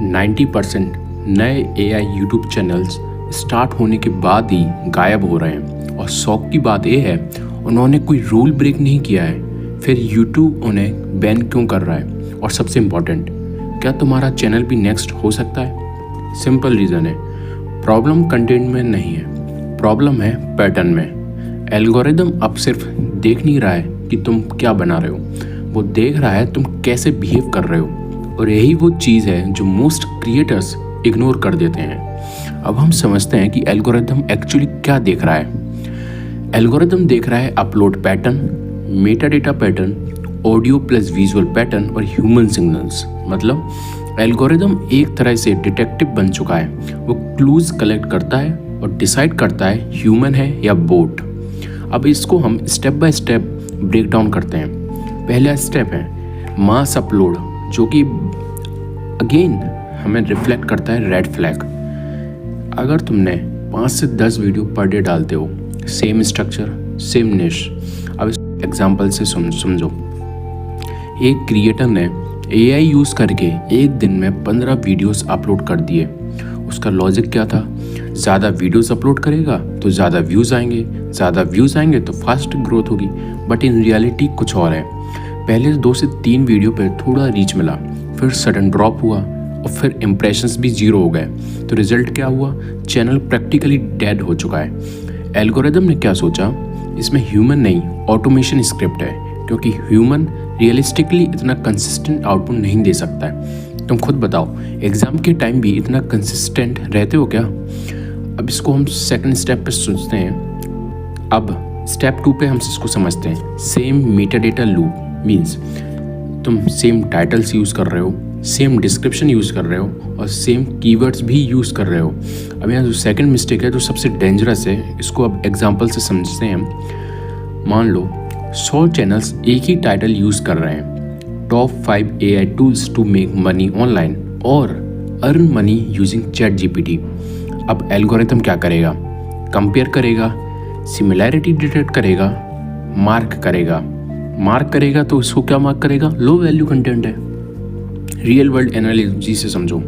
90% नए AI YouTube channels start होने के बाद ही गायब हो रहे हैं। और शौक की बात यह है उन्होंने कोई रूल ब्रेक नहीं किया है, फिर यूट्यूब उन्हें बैन क्यों कर रहा है? और सबसे इम्पोर्टेंट, क्या तुम्हारा चैनल भी नेक्स्ट हो सकता है? सिंपल रीज़न है, प्रॉब्लम कंटेंट में नहीं है, प्रॉब्लम है पैटर्न में। एल्गोरिदम अब सिर्फ देख नहीं रहा है कि तुम क्या बना रहे हो, वो देख रहा है तुम कैसे बिहेव कर रहे हो। और यही वो चीज़ है जो मोस्ट क्रिएटर्स इग्नोर कर देते हैं। अब हम समझते हैं कि एल्गोरिदम एक्चुअली क्या देख रहा है। एल्गोरिदम देख रहा है upload pattern, metadata pattern, audio plus visual pattern और ह्यूमन सिग्नल्स। मतलब एल्गोरिदम एक तरह से डिटेक्टिव बन चुका है। वो क्लूज कलेक्ट करता है और डिसाइड करता है ह्यूमन है या बोट। अब इसको हम step by step break down करते हैं। पहला स्टेप है मास अपलोड, जो कि अगेन हमें रिफ्लेक्ट करता है रेड फ्लैग। अगर तुमने 5 से 10 वीडियो पर डे डालते हो, सेम स्ट्रक्चर, सेम निश। अब इस एग्जांपल से समझो, एक क्रिएटर ने एआई यूज़ करके एक दिन में 15 वीडियोस अपलोड कर दिए। उसका लॉजिक क्या था? ज़्यादा वीडियोस अपलोड करेगा तो ज़्यादा व्यूज़ आएंगे, ज़्यादा व्यूज़ आएंगे तो फास्ट ग्रोथ होगी। बट इन रियलिटी कुछ और है। पहले 2 से 3 वीडियो पे थोड़ा रीच मिला, फिर सडन ड्रॉप हुआ और फिर इम्प्रेशंस भी ज़ीरो हो गए। तो रिजल्ट क्या हुआ? चैनल प्रैक्टिकली डेड हो चुका है। एल्गोरिदम ने क्या सोचा, इसमें ह्यूमन नहीं ऑटोमेशन स्क्रिप्ट है, क्योंकि ह्यूमन रियलिस्टिकली इतना कंसिस्टेंट आउटपुट नहीं दे सकता है। तुम खुद बताओ, एग्ज़ाम के टाइम भी इतना कंसिस्टेंट रहते हो क्या? अब इसको हम सेकंड स्टेप पे सोचते हैं। अब स्टेप 2 पे हम इसको समझते हैं। सेम मेटाडेटा लूप मीन्स तुम सेम टाइटल्स यूज़ कर रहे हो, सेम डिस्क्रिप्शन यूज़ कर रहे हो और सेम कीवर्ड्स भी यूज़ कर रहे हो। अब यहाँ जो सेकंड मिस्टेक है, जो सबसे डेंजरस है, इसको अब एग्जांपल से समझते हैं हम। मान लो 100 चैनल्स एक ही टाइटल यूज़ कर रहे हैं, top 5 AI tools to make money online और अर्न मनी यूजिंग ChatGPT। अब एल्गोरिथम क्या करेगा? कंपेयर करेगा, सिमिलैरिटी डिटेक्ट करेगा, मार्क करेगा तो इसको क्या मार्क करेगा? लो वैल्यू कंटेंट है। रियल वर्ल्ड एनालॉजी से समझो,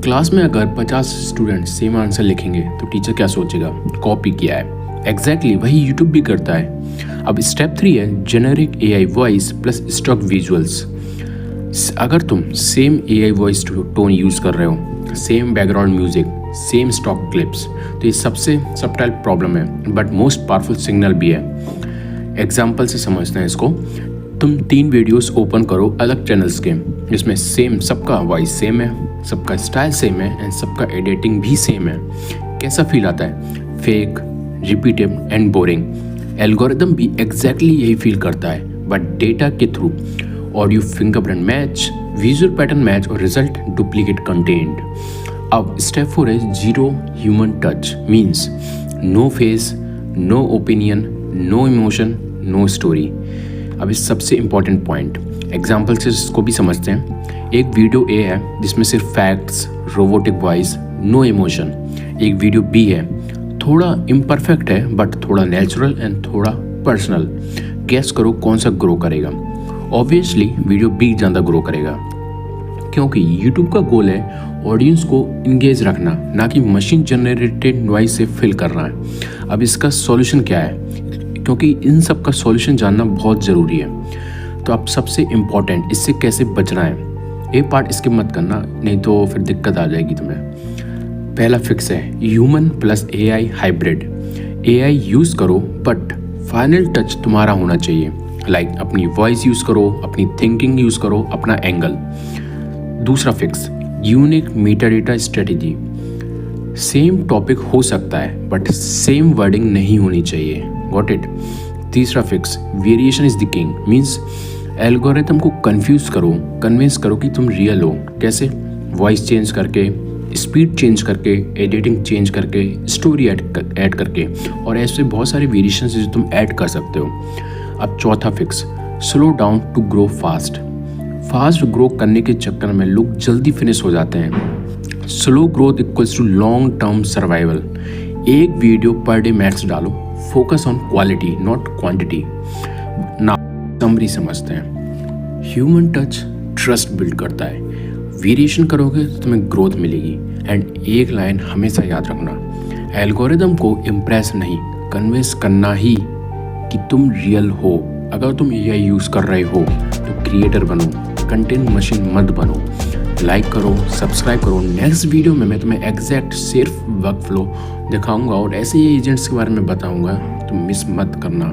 क्लास में अगर 50 स्टूडेंट सेम आंसर लिखेंगे तो टीचर क्या सोचेगा? कॉपी किया है। एग्जैक्टली वही यूट्यूब भी करता है। अब स्टेप 3 है generic AI voice plus stock visuals. अगर तुम same AI voice tone use कर रहे हो, same background music, same stock clips, तो ये सबसे सबटाइल प्रॉब्लम है बट मोस्ट पावरफुल सिग्नल भी है। एग्जाम्पल से समझते हैं इसको। तुम 3 वीडियोस ओपन करो अलग चैनल्स के, जिसमें सेम सबका वॉइस सेम है, सबका स्टाइल सेम है एंड सबका एडिटिंग भी सेम है। कैसा फील आता है? Fake, repeated and boring. Algorithm भी एग्जैक्टली यही फील करता है, बट डेटा के through audio fingerprint match, visual pattern match और रिजल्ट डुप्लीकेट कंटेंट। अब स्टेप 4 है zero human touch means no face, no opinion, no emotion, no story. अब इस सबसे इम्पॉर्टेंट पॉइंट एग्जाम्पल से इसको भी समझते हैं। एक वीडियो ए है जिसमें सिर्फ facts, robotic voice, no emotion. एक वीडियो बी है, थोड़ा इम्परफेक्ट है बट थोड़ा नेचुरल एंड थोड़ा पर्सनल। गेस करो कौन सा ग्रो करेगा? ऑब्वियसली वीडियो बी ज़्यादा ग्रो करेगा, क्योंकि यूट्यूब का गोल है ऑडियंस को इंगेज रखना, ना कि मशीन जनरेटेड नॉइज से फिल करना है। अब इसका सॉल्यूशन क्या है? क्योंकि इन सब का सॉल्यूशन जानना बहुत ज़रूरी है। तो अब सबसे इम्पॉर्टेंट, इससे कैसे बचना है, एक पार्ट स्किप मत करना, नहीं तो फिर दिक्कत आ जाएगी तुम्हें। पहला फिक्स है human plus AI hybrid. AI use करो बट फाइनल टच तुम्हारा होना चाहिए। लाइक अपनी वॉइस यूज़ करो, अपनी थिंकिंग यूज़ करो, अपना एंगल। दूसरा fix unique metadata strategy. Same topic हो सकता है बट सेम वर्डिंग नहीं होनी चाहिए। Got it? तीसरा fix variation is the king means algorithm को कन्फ्यूज करो, कन्विंस करो कि तुम रियल हो। कैसे? वॉइस चेंज करके, स्पीड चेंज करके, एडिटिंग चेंज करके, स्टोरी ऐड करके, और ऐसे बहुत सारे वेरिएशन जो तुम ऐड कर सकते हो। अब चौथा fix slow down to grow fast. Fast grow करने के चक्कर में लोग जल्दी फिनिश हो जाते हैं। Slow growth equals to long term survival. एक वीडियो पर डे मैक्स डालो, focus on quality not quantity. ना समरी समझते हैं। ह्यूमन टच ट्रस्ट बिल्ड करता है, वेरिएशन करोगे तो तुम्हें ग्रोथ मिलेगी। एंड एक लाइन हमेशा याद रखना, एल्गोरिदम को इम्प्रेस नहीं, कन्विंस करना ही कि तुम रियल हो। अगर तुम AI यूज़ कर रहे हो तो क्रिएटर बनो, कंटेंट मशीन मत बनो। लाइक करो, सब्सक्राइब करो। नेक्स्ट वीडियो में मैं तुम्हें एग्जैक्ट सिर्फ वर्क फ्लो दिखाऊंगा और ऐसे ही एजेंट्स के बारे में बताऊंगा, तो मिस मत करना।